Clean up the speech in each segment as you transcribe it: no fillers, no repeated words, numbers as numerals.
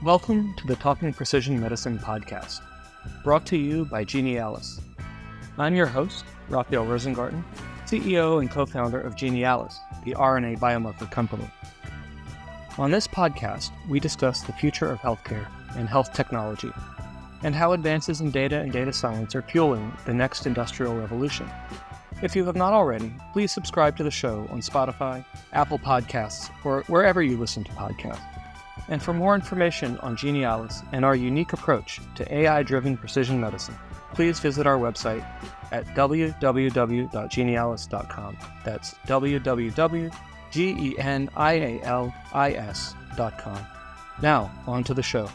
Welcome to the Talking Precision Medicine podcast, brought to you by Genialis. I'm your host, Rafael Rosengarten, CEO and co-founder of Genialis, the RNA biomarker company. On this podcast, we discuss the future of healthcare and health technology, and how advances in data and data science are fueling the next industrial revolution. If you have not already, please subscribe to the show on Spotify, Apple Podcasts, or wherever you listen to podcasts. And for more information on Genialis and our unique approach to AI-driven precision medicine, please visit our website at www.genialis.com. That's www.genialis.com. Now, on to the show.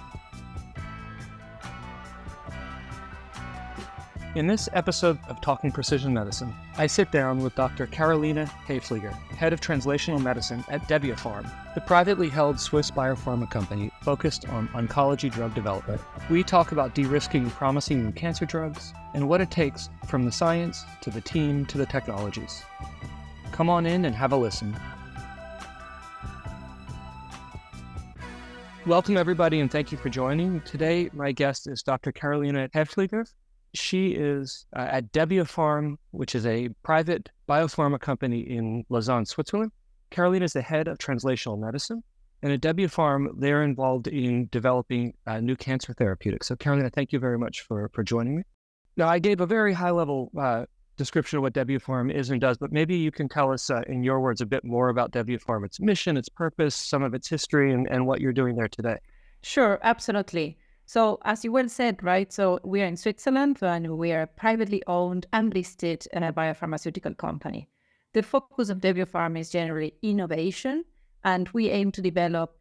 In this episode of Talking Precision Medicine, I sit down with Dr. Carolina Haefliger, head of translational medicine at Debiopharm, the privately held Swiss biopharma company focused on oncology drug development. We talk about de-risking promising new cancer drugs and what it takes from the science to the team to the technologies. Come on in and have a listen. Welcome everybody and thank you for joining. Today my guest is Dr. Carolina Haefliger. She is at Debiopharm, which is a private biopharma company in Lausanne, Switzerland. Carolina is the head of translational medicine. And at Debiopharm, they're involved in developing new cancer therapeutics. So Carolina, thank you very much for joining me. Now, I gave a very high-level description of what Debiopharm is and does, but maybe you can tell us in your words a bit more about Debiopharm, its mission, its purpose, some of its history, and what you're doing there today. Sure, absolutely. So as you well said, right, so we are in Switzerland and we are a privately owned and listed biopharmaceutical company. The focus of Debiopharm is generally innovation, and we aim to develop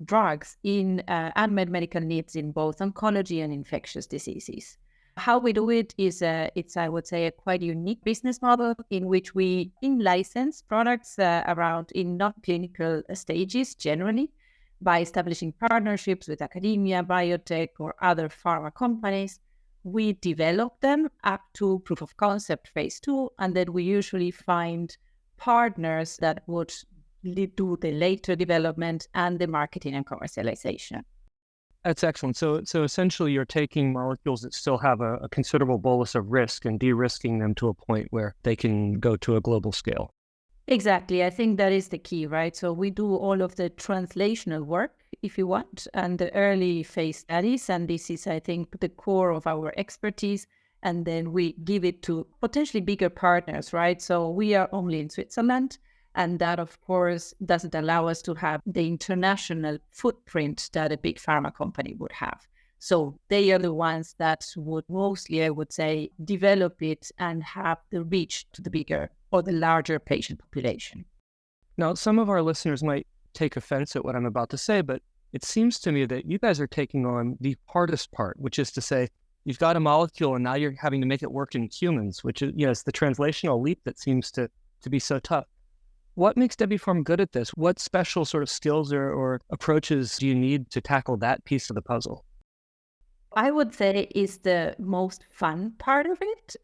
drugs in unmet medical needs in both oncology and infectious diseases. How we do it is, it's, I would say, a quite unique business model in which we in-license products around in non-clinical stages generally, by establishing partnerships with academia, biotech, or other pharma companies. We develop them up to proof of concept phase 2, and then we usually find partners that would do the later development and the marketing and commercialization. That's excellent. So essentially you're taking molecules that still have a considerable bolus of risk and de-risking them to a point where they can go to a global scale. Exactly. I think that is the key, right? So we do all of the translational work, if you want, and the early phase studies. And this is, I think, the core of our expertise. And then we give it to potentially bigger partners, right? So we are only in Switzerland. And that, of course, doesn't allow us to have the international footprint that a big pharma company would have. So they are the ones that would mostly, I would say, develop it and have the reach to the bigger or the larger patient population. Now, some of our listeners might take offense at what I'm about to say, but it seems to me that you guys are taking on the hardest part, which is to say, you've got a molecule and now you're having to make it work in humans, which is, it's the translational leap that seems to be so tough. What makes Debiopharm good at this? What special sort of skills or approaches do you need to tackle that piece of the puzzle? I would say is the most fun part of it.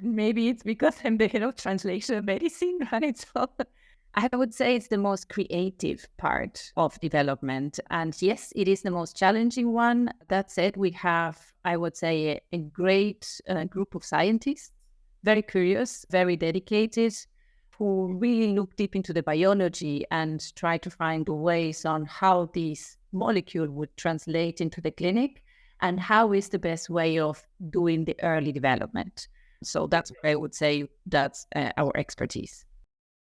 Maybe it's because I'm the head of translational medicine, right? So I would say it's the most creative part of development. And yes, it is the most challenging one. That said, we have, I would say, a great group of scientists, very curious, very dedicated, who really look deep into the biology and try to find ways on how this molecule would translate into the clinic. And how is the best way of doing the early development? So that's what I would say that's our expertise.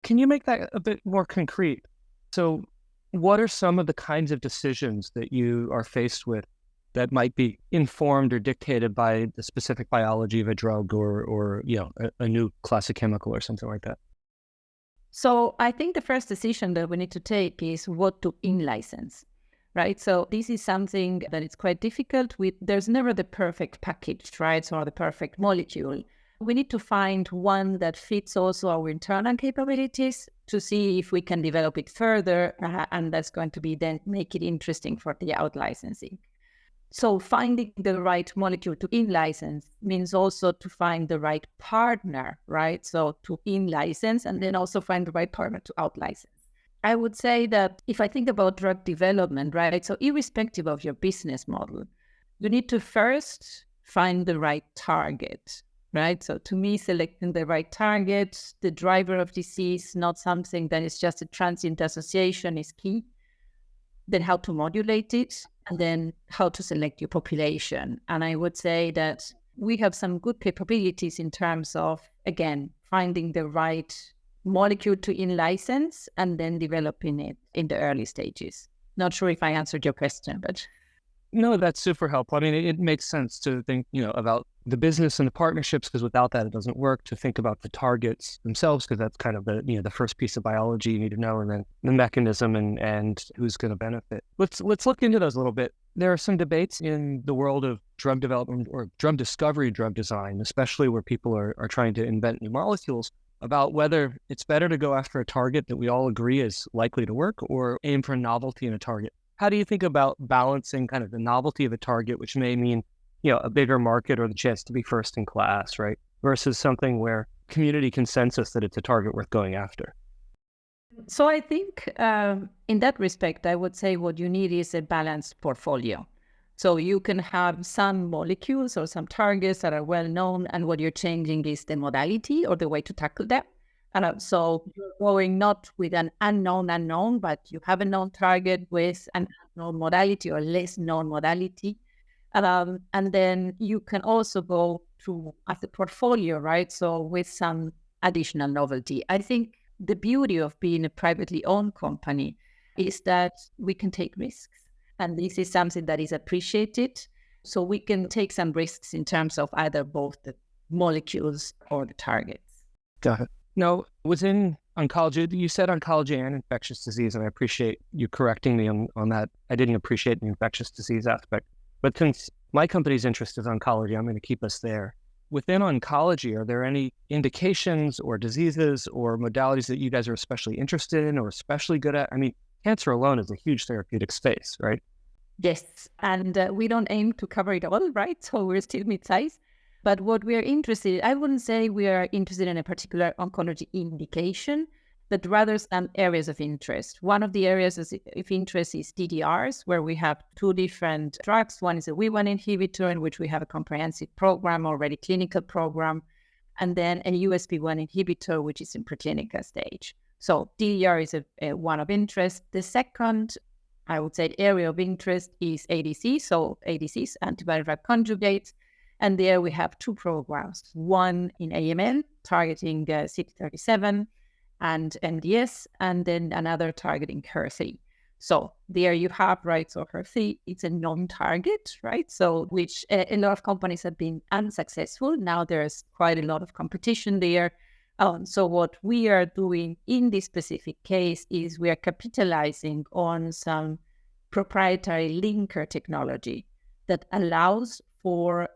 Can you make that a bit more concrete? So what are some of the kinds of decisions that you are faced with that might be informed or dictated by the specific biology of a drug or a new class of chemical or something like that? So I think the first decision that we need to take is what to in-license. Right. So this is something that it's quite difficult with. There's never the perfect package, right? Or the perfect molecule. We need to find one that fits also our internal capabilities to see if we can develop it further. And that's going to be then make it interesting for the out licensing. So finding the right molecule to in-license means also to find the right partner, right? So to in-license and then also find the right partner to out-license. I would say that if I think about drug development, right? So irrespective of your business model, you need to first find the right target, right? So to me, selecting the right target, the driver of disease, not something that is just a transient association is key. Then how to modulate it, and then how to select your population. And I would say that we have some good capabilities in terms of, again, finding the right molecule to in-license and then developing it in the early stages. Not sure if I answered your question, but... No, that's super helpful. I mean, it makes sense to think, about the business and the partnerships, because without that, it doesn't work. To think about the targets themselves, because that's kind of the first piece of biology you need to know, and then the mechanism and who's going to benefit. Let's look into those a little bit. There are some debates in the world of drug development or drug discovery, drug design, especially where people are trying to invent new molecules, about whether it's better to go after a target that we all agree is likely to work or aim for novelty in a target. How do you think about balancing kind of the novelty of a target, which may mean, a bigger market or the chance to be first in class, right? Versus something where community consensus that it's a target worth going after? So I think in that respect, I would say what you need is a balanced portfolio. So you can have some molecules or some targets that are well known, and what you're changing is the modality or the way to tackle them. So you're going not with an unknown, but you have a known target with an unknown modality or less known modality. And then you can also go to as a portfolio, right? So with some additional novelty. I think the beauty of being a privately owned company is that we can take risks. And this is something that is appreciated. So we can take some risks in terms of either both the molecules or the targets. Got it. No, within oncology, you said oncology and infectious disease, and I appreciate you correcting me on that. I didn't appreciate the infectious disease aspect. But since my company's interest is oncology, I'm going to keep us there. Within oncology, are there any indications or diseases or modalities that you guys are especially interested in or especially good at? I mean, cancer alone is a huge therapeutic space, right? Yes, and we don't aim to cover it all, right? So we're still mid-size. But what we are interested in, I wouldn't say we are interested in a particular oncology indication, but rather some areas of interest. One of the areas of interest is DDRs, where we have two different drugs. One is a WEE1 inhibitor, in which we have a comprehensive program, already clinical program, and then a USP1 inhibitor, which is in preclinical stage. So DDR is a one of interest. The second, I would say, area of interest is ADC, so ADCs, antibody-drug conjugates. And there we have two programs, one in AML targeting CD37 and MDS, and then another targeting HER3. So there you have, right, so HER3, it's a non-target, right? So which a lot of companies have been unsuccessful. Now there's quite a lot of competition there. So what we are doing in this specific case is we are capitalizing on some proprietary linker technology that allows for,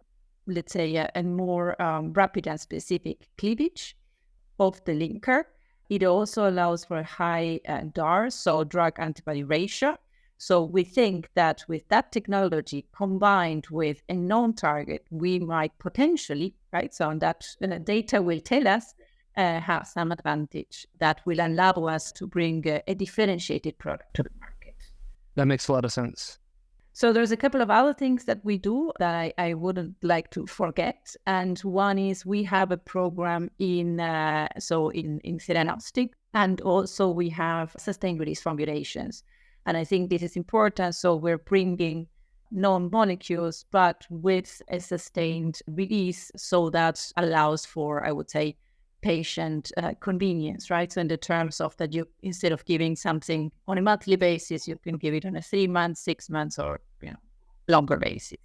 let's say, a more rapid and specific cleavage of the linker. It also allows for a high DAR, so drug antibody ratio. So we think that with that technology combined with a known target, we might potentially, right, so that data will tell us, have some advantage that will allow us to bring a differentiated product to the market. That makes a lot of sense. So there's a couple of other things that we do that I wouldn't like to forget. And one is we have a program in theranostic, and also we have sustained release formulations. And I think this is important. So we're bringing known molecules, but with a sustained release, so that allows for, I would say, patient convenience, right? So in the terms of that, you, instead of giving something on a monthly basis, you can give it on a 3 months, 6 months, or longer basis.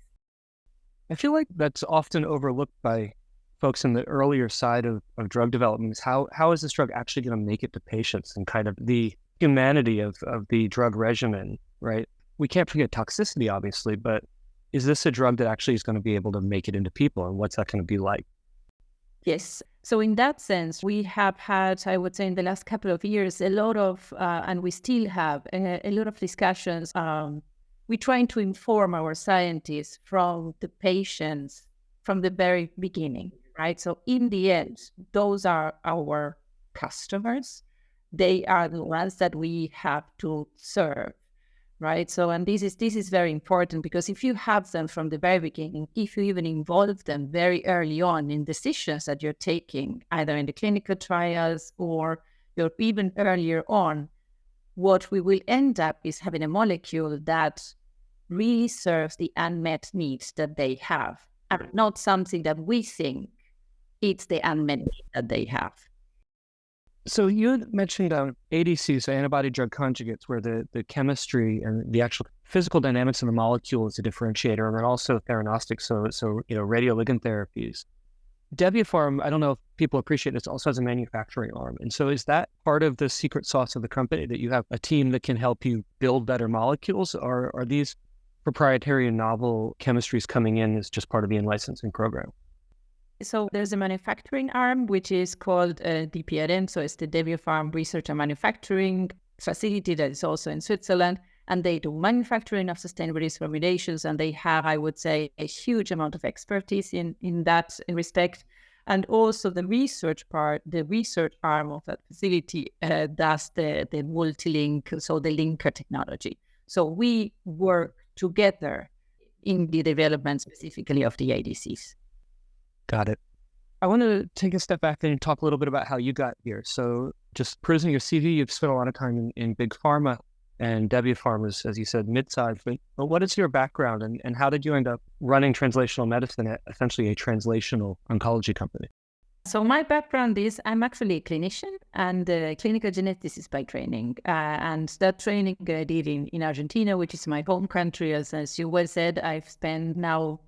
I feel like that's often overlooked by folks in the earlier side of drug development. Is how is this drug actually going to make it to patients, and kind of the humanity of the drug regimen, right? We can't forget toxicity, obviously, but is this a drug that actually is going to be able to make it into people, and what's that going to be like? Yes. So in that sense, we have had, I would say, in the last couple of years, a lot of, and we still have a lot of discussions. We're trying to inform our scientists from the patients from the very beginning, right? So in the end, those are our customers. they are the ones that we have to serve, right? So, and this is very important, because if you have them from the very beginning, if you even involve them very early on in decisions that you're taking, either in the clinical trials or you're even earlier on, what we will end up is having a molecule that really serves the unmet needs that they have, and not something that we think it's the unmet need that they have. So you had mentioned ADCs, so antibody drug conjugates, where the chemistry and the actual physical dynamics of the molecule is a differentiator, and then also theranostics, so radioligand therapies. Debiopharm, I don't know if people appreciate this, also has a manufacturing arm. And so is that part of the secret sauce of the company, that you have a team that can help you build better molecules? Or are these proprietary and novel chemistries coming in as just part of the in-licensing program? So there's a manufacturing arm, which is called DPRM. So it's the Debiopharm Research and Manufacturing Facility that is also in Switzerland. And they do manufacturing of sustainable release formulations. And they have, I would say, a huge amount of expertise in that respect. And also the research part, the research arm of that facility does the multi-link, so the linker technology. So we work together in the development specifically of the ADCs. Got it. I want to take a step back and talk a little bit about how you got here. So just perusing your CV, you've spent a lot of time in big pharma, and Debiopharm is, as you said, mid-sized. But what is your background, and how did you end up running translational medicine at essentially a translational oncology company? So my background is I'm actually a clinician and a clinical geneticist by training. And that training I did in Argentina, which is my home country. As you well said, I've spent now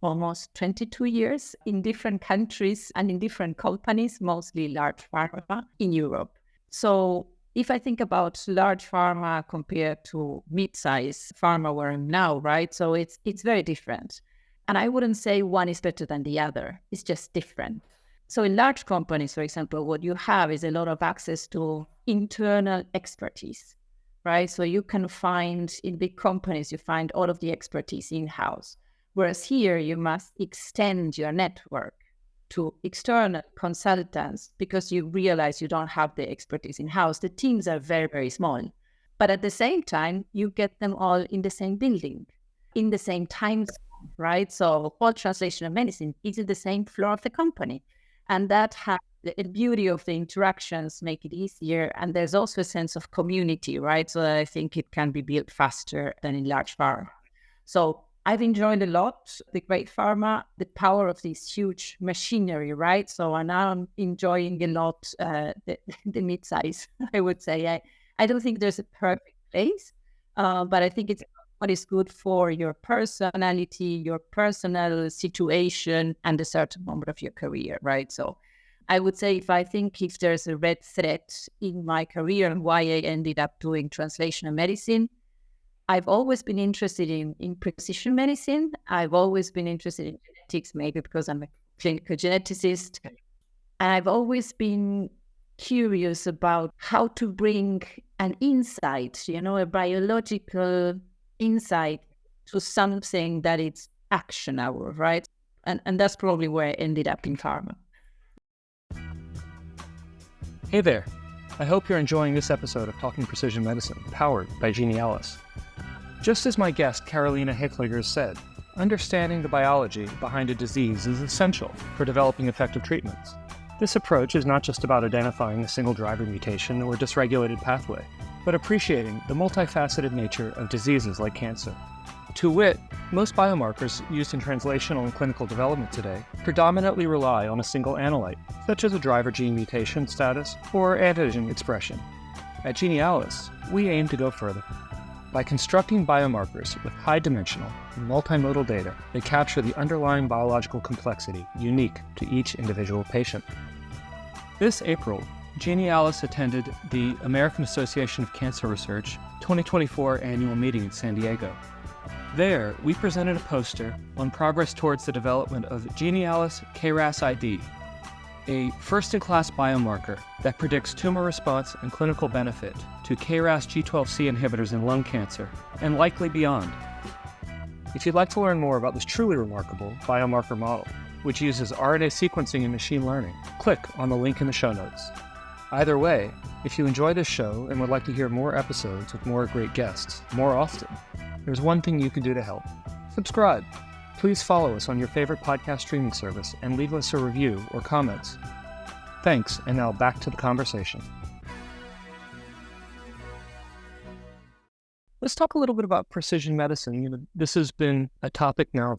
almost 22 years in different countries and in different companies, mostly large pharma in Europe. So if I think about large pharma compared to mid-size pharma where I'm now, right? So it's very different. And I wouldn't say one is better than the other. It's just different. So in large companies, for example, what you have is a lot of access to internal expertise, right? So you can find in big companies, you find all of the expertise in-house. Whereas here, you must extend your network to external consultants because you realize you don't have the expertise in-house. The teams are very, very small. But at the same time, you get them all in the same building, in the same time zone, right? So all translational medicine is in the same floor of the company. And that has the beauty of the interactions make it easier. And there's also a sense of community, right? So I think it can be built faster than in large pharma. So I've enjoyed a lot the great pharma, the power of this huge machinery, right? So now I'm enjoying a lot the mid-size, I would say. I don't think there's a perfect place, but I think it's what is good for your personality, your personal situation, and a certain moment of your career, right? So I would say if there's a red thread in my career and why I ended up doing translational medicine, I've always been interested in precision medicine. I've always been interested in genetics, maybe because I'm a clinical geneticist. And I've always been curious about how to bring an insight, a biological insight to something that it's actionable, right? And that's probably where I ended up in pharma. Hey there. I hope you're enjoying this episode of Talking Precision Medicine, powered by Genialis. Just as my guest, Carolina Haefliger, said, understanding the biology behind a disease is essential for developing effective treatments. This approach is not just about identifying a single driver mutation or dysregulated pathway, but appreciating the multifaceted nature of diseases like cancer. To wit, most biomarkers used in translational and clinical development today predominantly rely on a single analyte, such as a driver gene mutation status or antigen expression. At Genialis, we aim to go further. By constructing biomarkers with high-dimensional and multimodal data that capture the underlying biological complexity unique to each individual patient. This April, Genialis attended the American Association of Cancer Research 2024 annual meeting in San Diego. There, we presented a poster on progress towards the development of Genialis KRAS-ID, a first-in-class biomarker that predicts tumor response and clinical benefit to KRAS G12C inhibitors in lung cancer, and likely beyond. If you'd like to learn more about this truly remarkable biomarker model, which uses RNA sequencing and machine learning, click on the link in the show notes. Either way, if you enjoy this show and would like to hear more episodes with more great guests more often, there's one thing you can do to help. Subscribe. Please follow us on your favorite podcast streaming service and leave us a review or comments. Thanks, and now back to the conversation. Let's talk a little bit about precision medicine. This has been a topic now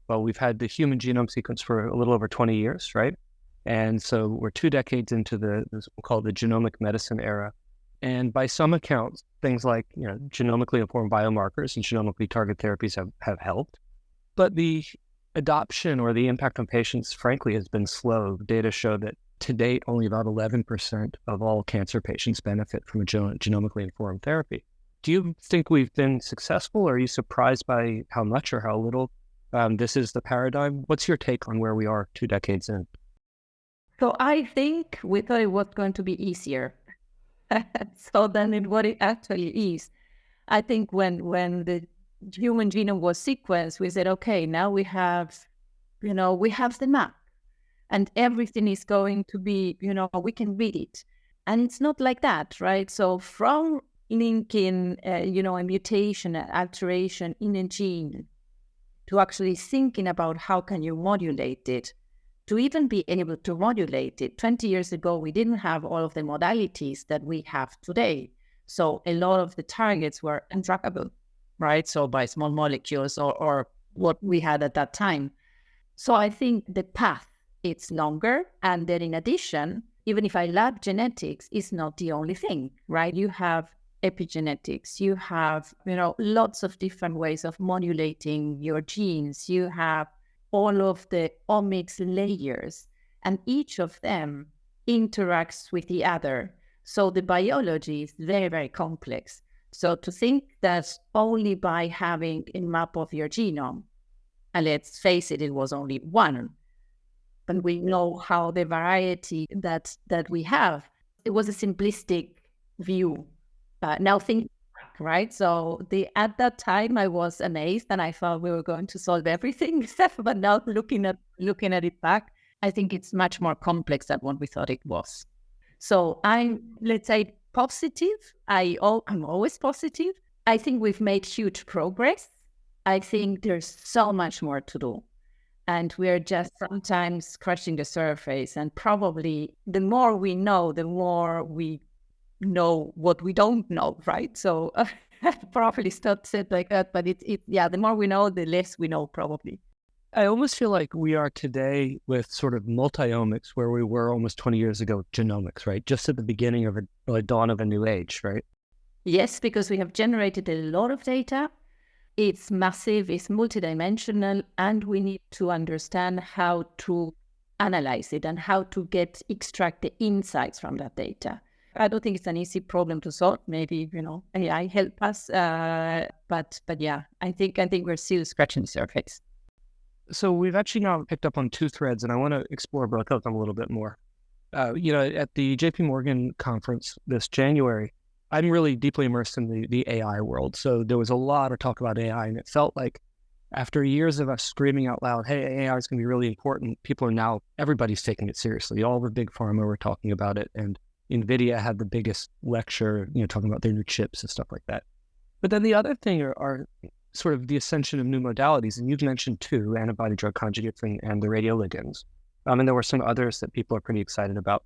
we've had the human genome sequence for a little over 20 years, right? And so we're 2 decades into this we'll call the genomic medicine era. And by some accounts, things like genomically informed biomarkers and genomically targeted therapies have helped. But the adoption or the impact on patients, frankly, has been slow. Data show that to date, only about 11% of all cancer patients benefit from a genomically informed therapy. Do you think we've been successful, or are you surprised by how much or how little this is the paradigm? What's your take on where we are 2 decades in? So I think we thought it was going to be easier than what it actually is. I think when the human genome was sequenced, we said, okay, now we have the map, and everything is going to be, we can read it. And it's not like that, right? So from linking, a mutation, an alteration in a gene, to actually thinking about how can you modulate it, to even be able to modulate it. 20 years ago, we didn't have all of the modalities that we have today. So a lot of the targets were undruggable, right? So by small molecules or what we had at that time. So I think the path, it's longer. And then in addition, even if I lab genetics, it's not the only thing, right? You have epigenetics, you have, lots of different ways of modulating your genes. You have all of the omics layers, and each of them interacts with the other. So the biology is very, very complex. So to think that only by having a map of your genome, and let's face it, it was only one, but we know how the variety that we have, it was a simplistic view. Now think, right? So at that time I was amazed and I thought we were going to solve everything. But now looking at it back, I think it's much more complex than what we thought it was. So I'm, let's say, positive. I'm always positive. I think we've made huge progress. I think there's so much more to do. And we're just sometimes scratching the surface. And probably the more we know, the more we know what we don't know, right? So probably not said like that, but the more we know, the less we know probably. I almost feel like we are today with sort of multi-omics where we were almost 20 years ago with genomics, right? Just at the beginning of a dawn of a new age, right? Yes, because we have generated a lot of data. It's massive, it's multidimensional, and we need to understand how to analyze it and how to extract the insights from that data. I don't think it's an easy problem to solve. Maybe, AI help us. But yeah, I think we're still scratching the surface. So we've actually now picked up on 2 threads, and I want to explore both of them a little bit more. At the JP Morgan conference this January, I'm really deeply immersed in the AI world. So there was a lot of talk about AI, and it felt like after years of us screaming out loud, hey, AI is going to be really important, everybody's taking it seriously. All the big pharma were talking about it, and NVIDIA had the biggest lecture, talking about their new chips and stuff like that. But then the other thing are sort of the ascension of new modalities. And you've mentioned 2, antibody drug conjugates and the radioligands. And there were some others that people are pretty excited about.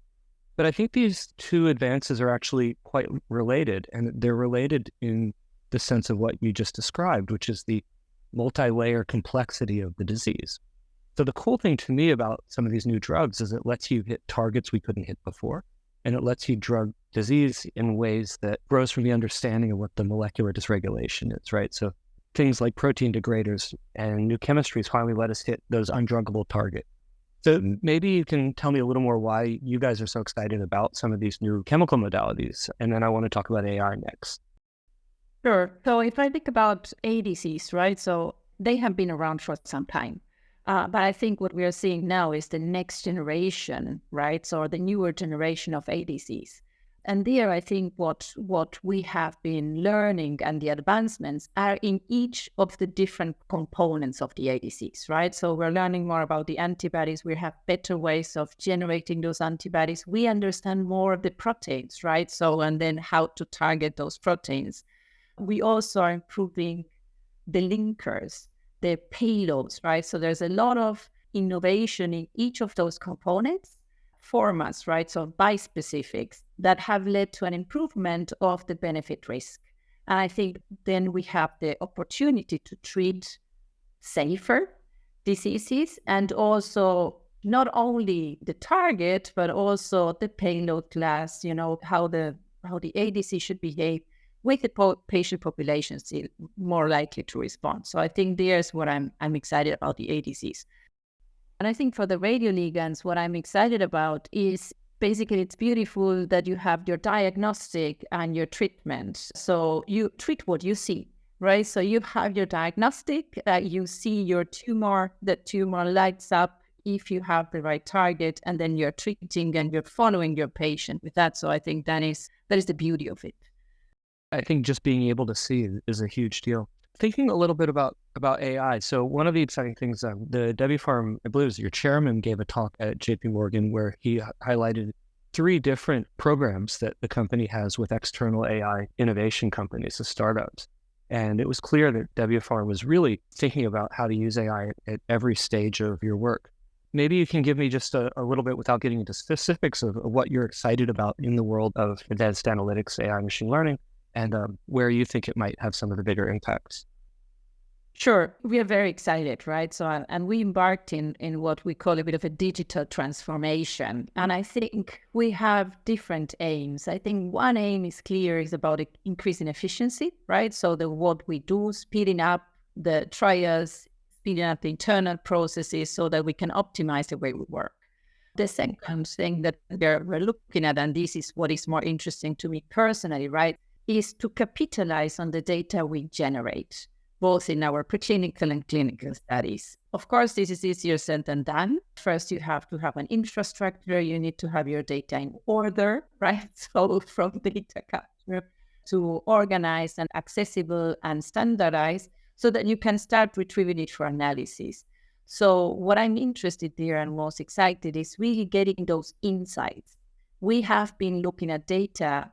But I think these 2 advances are actually quite related. And they're related in the sense of what you just described, which is the multi-layer complexity of the disease. So the cool thing to me about some of these new drugs is it lets you hit targets we couldn't hit before. And it lets you drug disease in ways that grows from the understanding of what the molecular dysregulation is, right? So things like protein degraders and new chemistries finally let us hit those undruggable targets. So maybe you can tell me a little more why you guys are so excited about some of these new chemical modalities. And then I want to talk about AI next. Sure. So if I think about ADCs, right? So they have been around for some time. But I think what we are seeing now is the next generation, right? So the newer generation of ADCs. And there, I think what we have been learning and the advancements are in each of the different components of the ADCs, right? So we're learning more about the antibodies. We have better ways of generating those antibodies. We understand more of the proteins, right? So, and then how to target those proteins. We also are improving the linkers, the payloads, right? So there's a lot of innovation in each of those components, formats, right? So bispecifics that have led to an improvement of the benefit risk. And I think then we have the opportunity to treat safer diseases and also not only the target, but also the payload class, how the ADC should behave with the patient population still more likely to respond. So I think there's what I'm excited about the ADCs. And I think for the radioligands, what I'm excited about is basically it's beautiful that you have your diagnostic and your treatment. So you treat what you see, right? So you have your diagnostic, you see your tumor, the tumor lights up if you have the right target, and then you're treating and you're following your patient with that. So I think that is the beauty of it. I think just being able to see is a huge deal. Thinking a little bit about AI. So one of the exciting things, the Debiopharm, I believe it was your chairman, gave a talk at JP Morgan where he highlighted 3 different programs that the company has with external AI innovation companies, the startups. And it was clear that Debiopharm was really thinking about how to use AI at every stage of your work. Maybe you can give me just a little bit, without getting into specifics, of what you're excited about in the world of advanced analytics, AI, machine learning, and where you think it might have some of the bigger impacts. Sure. We are very excited, right? So, and we embarked in what we call a bit of a digital transformation. And I think we have different aims. I think one aim is clear, is about increasing efficiency, right? So what we do, speeding up the trials, speeding up the internal processes so that we can optimize the way we work. The second thing that we're looking at, and this is what is more interesting to me personally, right, is to capitalize on the data we generate, both in our preclinical and clinical studies. Of course, this is easier said than done. First, you have to have an infrastructure. You need to have your data in order, right? So from data capture to organized and accessible and standardized so that you can start retrieving it for analysis. So what I'm interested there and most excited is really getting those insights. We have been looking at data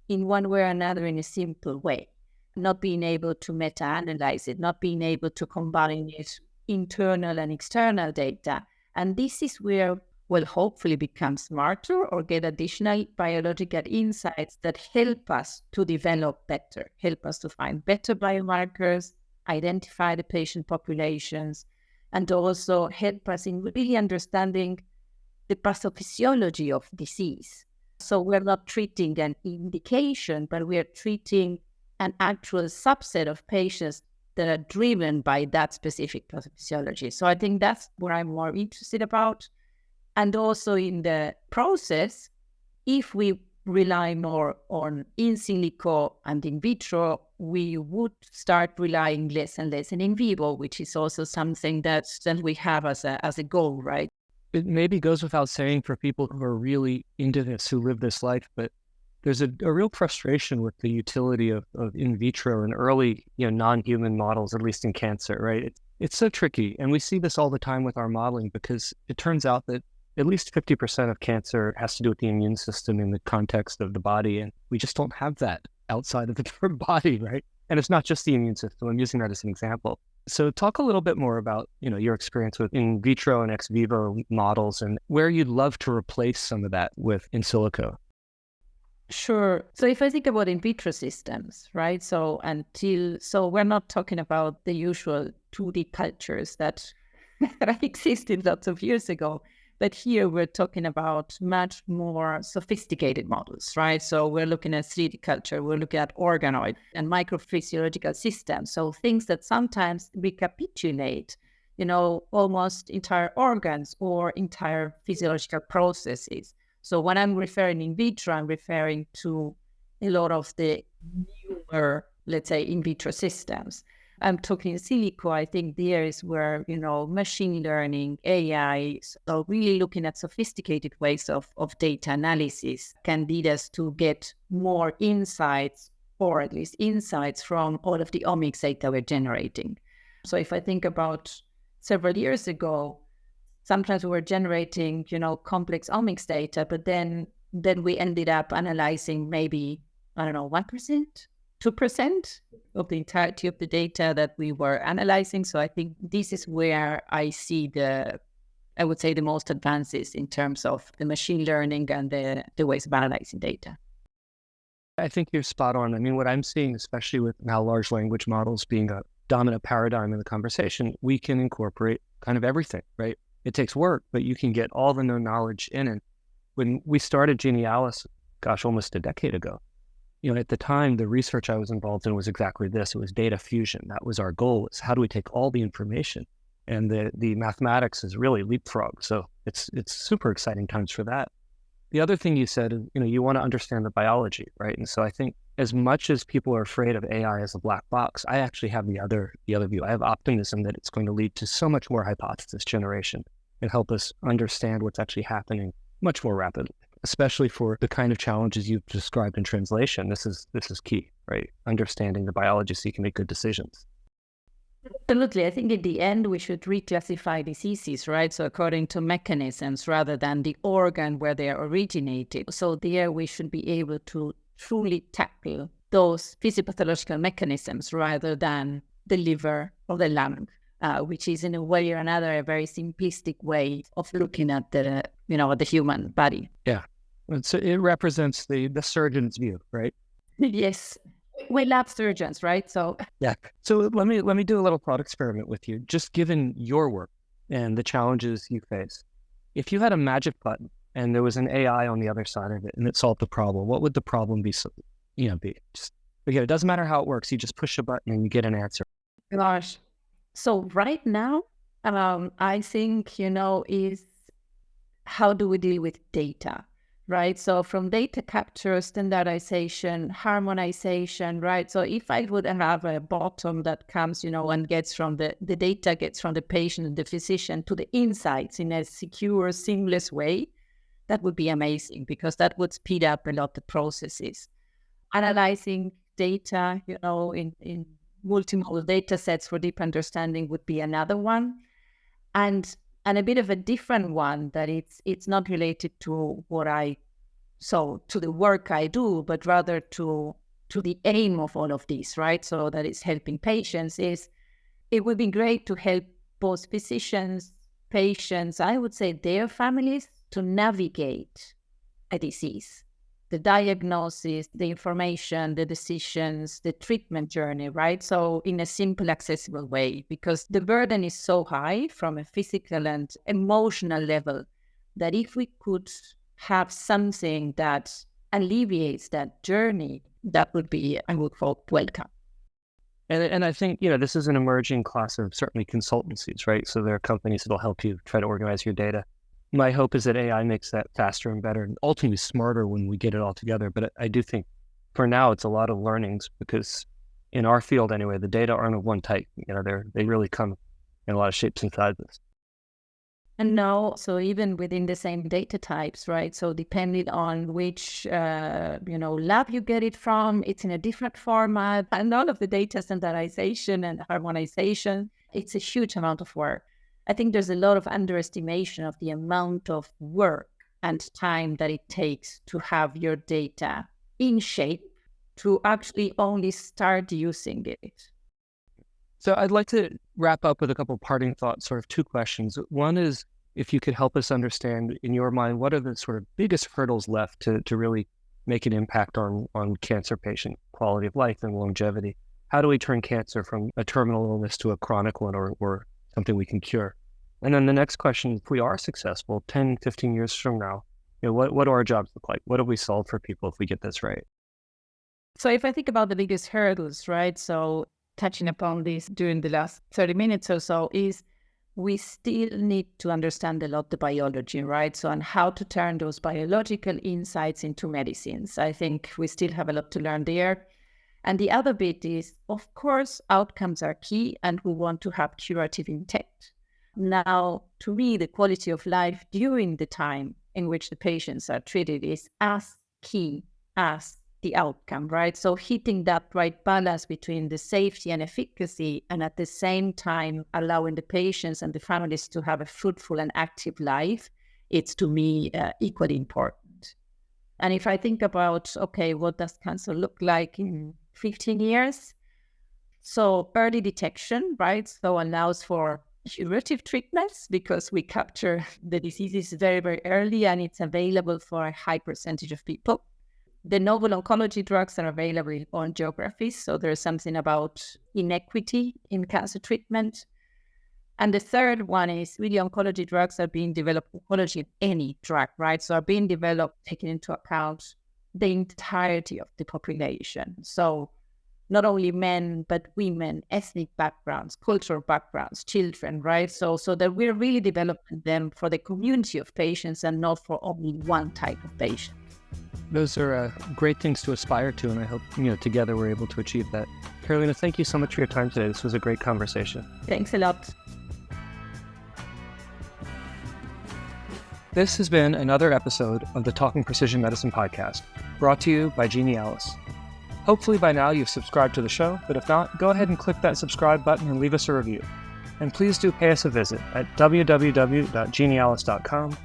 in one way or another in a simple way, not being able to meta-analyze it, not being able to combine it, internal and external data. And this is where we'll hopefully become smarter or get additional biological insights that help us to develop better, help us to find better biomarkers, identify the patient populations, and also help us in really understanding the pathophysiology of disease. So we're not treating an indication, but we are treating an actual subset of patients that are driven by that specific pathophysiology. So I think that's what I'm more interested about. And also in the process, if we rely more on in silico and in vitro, we would start relying less and less in vivo, which is also something that we have as a goal, right? It maybe goes without saying for people who are really into this, who live this life, but there's a real frustration with the utility of in vitro and early, non-human models, at least in cancer, right? It's so tricky. And we see this all the time with our modeling because it turns out that at least 50% of cancer has to do with the immune system in the context of the body. And we just don't have that outside of the body, right? And it's not just the immune system. I'm using that as an example. So talk a little bit more about, your experience with in vitro and ex vivo models and where you'd love to replace some of that with in silico. Sure. So if I think about in vitro systems, right? So we're not talking about the usual 2D cultures that existed lots of years ago. But here we're talking about much more sophisticated models, right? So we're looking at 3D culture, we're looking at organoid and microphysiological systems. So things that sometimes recapitulate, almost entire organs or entire physiological processes. So when I'm referring in vitro, I'm referring to a lot of the newer, let's say, in vitro systems. I'm talking silico, I think there is where, machine learning, AI, so really looking at sophisticated ways of data analysis can lead us to get more insights, or at least insights from all of the omics data we're generating. So if I think about several years ago, sometimes we were generating, complex omics data, but then we ended up analyzing maybe, 1%, 2% of the entirety of the data that we were analyzing. So I think this is where I see the most advances in terms of the machine learning and the ways of analyzing data. I think you're spot on. I mean, what I'm seeing, especially with now large language models being a dominant paradigm in the conversation, we can incorporate kind of everything, right? It takes work, but you can get all the known knowledge in it. When we started Genialis, almost a decade ago, at the time, the research I was involved in was exactly this. It was data fusion. That was our goal, is how do we take all the information? And the mathematics is really leapfrog. So it's super exciting times for that. The other thing you said is, you want to understand the biology, right? And so I think as much as people are afraid of AI as a black box, I actually have the other view. I have optimism that it's going to lead to so much more hypothesis generation and help us understand what's actually happening much more rapidly, especially for the kind of challenges you've described in translation. This is key, right? Understanding the biology so you can make good decisions. Absolutely. I think in the end, we should reclassify diseases, right? So according to mechanisms rather than the organ where they are originated. So there we should be able to truly tackle those physiopathological mechanisms rather than the liver or the lung, which is in a way or another a very simplistic way of looking at the human body. Yeah. So it represents the surgeon's view, right? Yes. We lab surgeons, right? So yeah. So let me do a little thought experiment with you. Just given your work and the challenges you face, if you had a magic button and there was an AI on the other side of it and it solved the problem, what would the problem be? Just again, it doesn't matter how it works. You just push a button and you get an answer. Gosh. So right now, I think is how do we deal with data? Right. So from data capture, standardization, harmonization, right? So if I would have a bottom that comes, and gets from the data gets from the patient and the physician to the insights in a secure, seamless way, that would be amazing because that would speed up a lot the processes. Analyzing data, in multimodal data sets for deep understanding would be another one. And a bit of a different one that it's not related to to the work I do, but rather to the aim of all of this, right? So that is helping patients. It would be great to help both physicians, patients, I would say their families, to navigate a disease, the diagnosis, the information, the decisions, the treatment journey, right? So in a simple, accessible way, because the burden is so high from a physical and emotional level that if we could have something that alleviates that journey, that would be, I would hope, welcome. And I think, this is an emerging class of certainly consultancies, right? So there are companies that'll help you try to organize your data. My hope is that AI makes that faster and better and ultimately smarter when we get it all together. But I do think for now, it's a lot of learnings because in our field anyway, the data aren't of one type. They really come in a lot of shapes and sizes. And now, so even within the same data types, right? So depending on which, lab you get it from, it's in a different format. And all of the data standardization and harmonization, it's a huge amount of work. I think there's a lot of underestimation of the amount of work and time that it takes to have your data in shape to actually only start using it. So I'd like to wrap up with a couple of parting thoughts, sort of two questions. One is, if you could help us understand, in your mind, what are the sort of biggest hurdles left to really make an impact on cancer patient quality of life and longevity? How do we turn cancer from a terminal illness to a chronic one or something we can cure? And then the next question, if we are successful 10, 15 years from now, what do our jobs look like? What have we solved for people if we get this right? So if I think about the biggest hurdles, right? So touching upon this during the last 30 minutes or so is we still need to understand a lot the biology, right? So on how to turn those biological insights into medicines. I think we still have a lot to learn there. And the other bit is, of course, outcomes are key and we want to have curative intent. Now, to me, the quality of life during the time in which the patients are treated is as key as the outcome, right? So hitting that right balance between the safety and efficacy, and at the same time allowing the patients and the families to have a fruitful and active life, it's to me equally important. And if I think about, okay, what does cancer look like in 15 years? So early detection, right? So allows for curative treatments because we capture the diseases very, very early and it's available for a high percentage of people. The novel oncology drugs are available in all geographies. So there's something about inequity in cancer treatment. And the third one is really oncology drugs are being developed, oncology, any drug, right? So are being developed, taking into account the entirety of the population. So not only men, but women, ethnic backgrounds, cultural backgrounds, children, right? So that we're really developing them for the community of patients and not for only one type of patient. Those are great things to aspire to, and I hope, together we're able to achieve that. Carolina, thank you so much for your time today. This was a great conversation. Thanks a lot. This has been another episode of the Talking Precision Medicine podcast, brought to you by Genialis. Hopefully by now you've subscribed to the show, but if not, go ahead and click that subscribe button and leave us a review. And please do pay us a visit at www.genialis.com.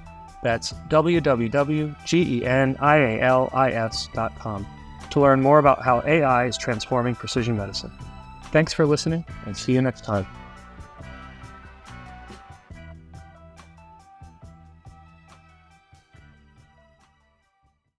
That's www.genialis.com to learn more about how AI is transforming precision medicine. Thanks for listening, and see you next time.